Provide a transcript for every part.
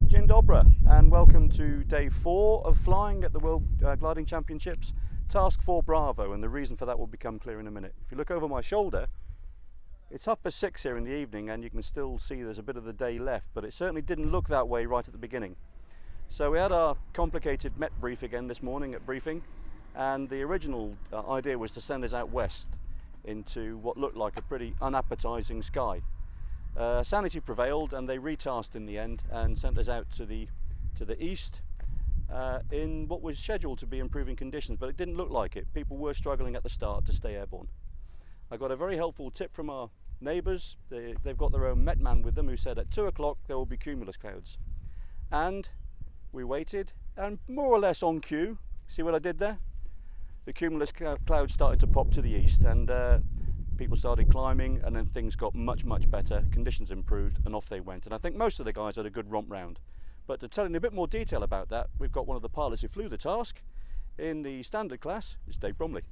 Dzień dobry and welcome to day 4 of flying at the World Gliding Championships, Task 4 Bravo, and the reason for that will become clear in a minute. If you look over my shoulder, it's 6:30 here in the evening and you can still see there's a bit of the day left, but it certainly didn't look that way right at the beginning. So we had our complicated Met brief again this morning at briefing, and the original idea was to send us out west into what looked like a pretty unappetizing sky. Sanity prevailed and they retasked in the end and sent us out to the east in what was scheduled to be improving conditions, but it didn't look like it. People were struggling at the start to stay airborne. I got a very helpful tip from our neighbours. They've got their own Met man with them, who said at 2 o'clock there will be cumulus clouds. And we waited, and more or less on cue, see what I did there? The cumulus clouds started to pop to the east, and people started climbing, and then things got much better, conditions improved, and off they went. And I think most of the guys had a good romp round. But to tell you in a bit more detail about that, we've got one of the pilots who flew the task in the standard class. It's Dave Bromley.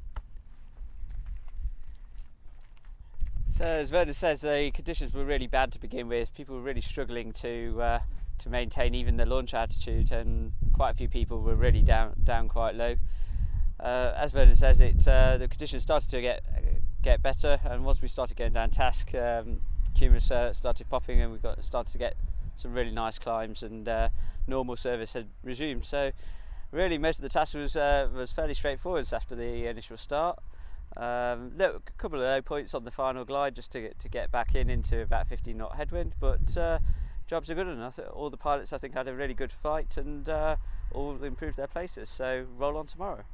So as Werner says, the conditions were really bad to begin with. People were really struggling to maintain even the launch altitude, and quite a few people were really down quite low. As Werner says, the conditions started to get better, and once we started going down task, cumulus started popping, and we started to get some really nice climbs, and normal service had resumed. So really most of the task was fairly straightforward after the initial start. A couple of low points on the final glide just to get back into about 15 knot headwind, but jobs are good enough. All the pilots I think had a really good fight, and all improved their places, so roll on tomorrow.